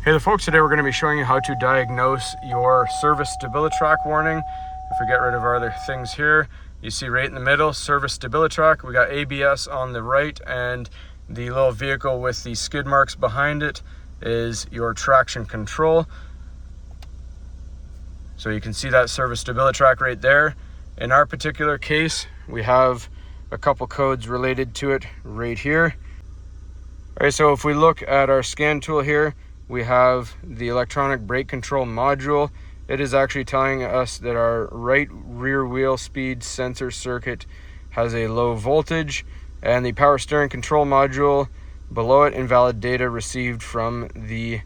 Hey there folks, today we're going to be showing you how to diagnose your service Stabilitrak warning. If we get rid of our other things here, you see right in the middle, service Stabilitrak. We got ABS on the right, and the little vehicle with the skid marks behind it is your traction control. So you can see that service Stabilitrak right there. In our particular case, we have a couple codes related to it right here. All right, so if we look at our scan tool here, we have the electronic brake control module. It is actually telling us that our right rear wheel speed sensor circuit has a low voltage, and the power steering control module below it, invalid data received from the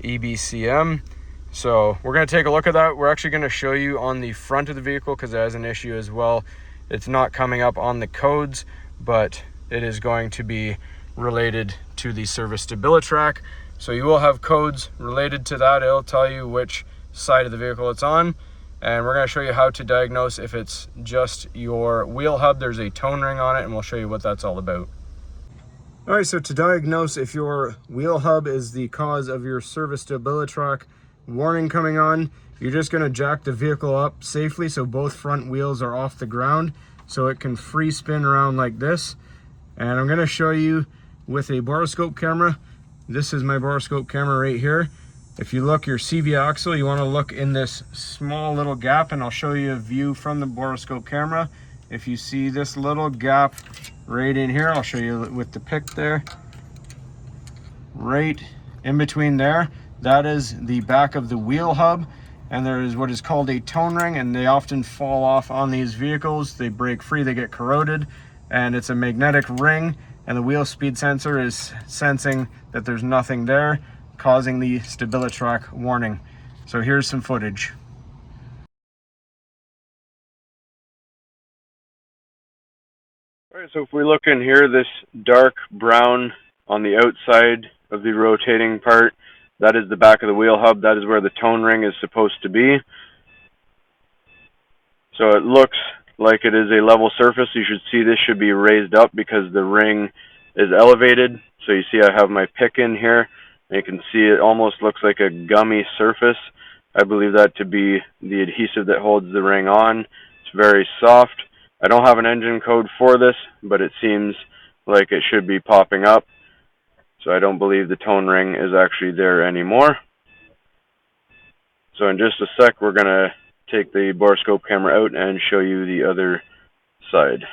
EBCM. So we're going to take a look at that. We're actually going to show you on the front of the vehicle because it has an issue as well. It's not coming up on the codes, but it is going to be related to the service Stabilitrak. So you will have codes related to that. It'll tell you which side of the vehicle it's on. And we're going to show you how to diagnose if it's just your wheel hub. There's a tone ring on it, and we'll show you what that's all about. All right, so to diagnose if your wheel hub is the cause of your service Stabilitrak warning coming on, you're just going to jack the vehicle up safely so both front wheels are off the ground so it can free spin around like this. And I'm going to show you with a boroscope camera. This is my boroscope camera right here. If you look your CV axle, you want to look in this small little gap, and I'll show you a view from the boroscope camera. If you see this little gap right in here, I'll show you with the pick there. Right in between there, that is the back of the wheel hub, and there is what is called a tone ring, and they often fall off on these vehicles. They break free, they get corroded, and it's a magnetic ring, and the wheel speed sensor is sensing that there's nothing there, causing the Stabilitrak warning. So here's some footage. All right, so if we look in here, this dark brown on the outside of the rotating part, that is the back of the wheel hub. That is where the tone ring is supposed to be. So it looks like it is a level surface. You should see this should be raised up because the ring is elevated. So you see I have my pick in here, and you can see it almost looks like a gummy surface. I believe that to be the adhesive that holds the ring on. It's very soft. I don't have an engine code for this, but it seems like it should be popping up. So I don't believe the tone ring is actually there anymore. So in just a sec, we're going to take the boroscope camera out and show you the other side.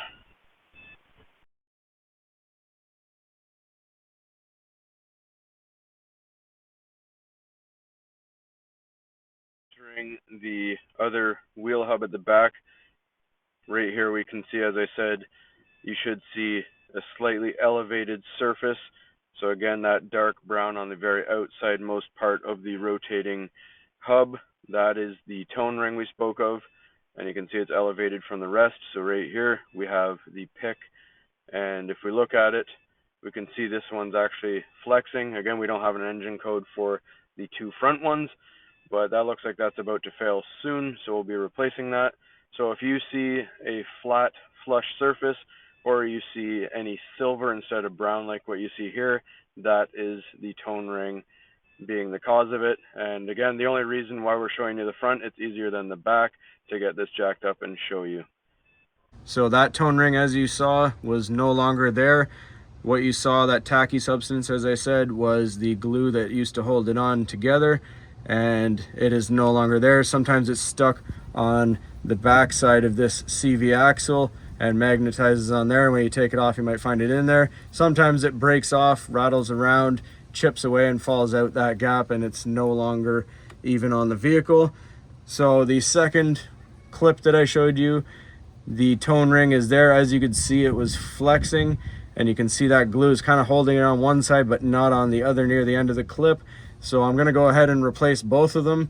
The other wheel hub at the back, right here we can see, as I said, you should see a slightly elevated surface. So again, that dark brown on the very outside most part of the rotating hub, that is the tone ring we spoke of, and you can see it's elevated from the rest. So right here we have the pick, and if we look at it, we can see this one's actually flexing. Again, we don't have an engine code for the two front ones, but that looks like that's about to fail soon, so we'll be replacing that. So if you see a flat, flush surface, or you see any silver instead of brown like what you see here, that is the tone ring being the cause of it. And again, the only reason why we're showing you the front, it's easier than the back to get this jacked up and show you. So that tone ring, as you saw, was no longer there. What you saw, that tacky substance, as I said, was the glue that used to hold it on together, and it is no longer there. Sometimes it's stuck on the back side of this CV axle and magnetizes on there. When you take it off, you might find it in there. Sometimes it breaks off, rattles around, chips away, and falls out that gap, and it's no longer even on the vehicle. So the second clip that I showed you, the tone ring is there. As you could see, it was flexing, and you can see that glue is kind of holding it on one side but not on the other near the end of the clip. So I'm going to go ahead and replace both of them.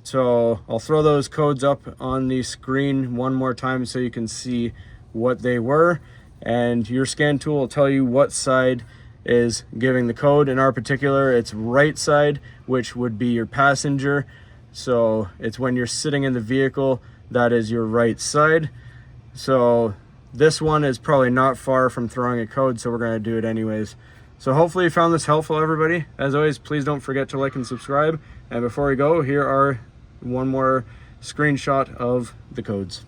So I'll throw those codes up on the screen one more time so you can see what they were, and your scan tool will tell you what side is giving the code. In our particular, it's right side, which would be your passenger. So it's when you're sitting in the vehicle, that is your right side. So this one is probably not far from throwing a code, so we're going to do it anyways. So hopefully you found this helpful, everybody. As always, please don't forget to like and subscribe. And before we go, here are one more screenshot of the codes.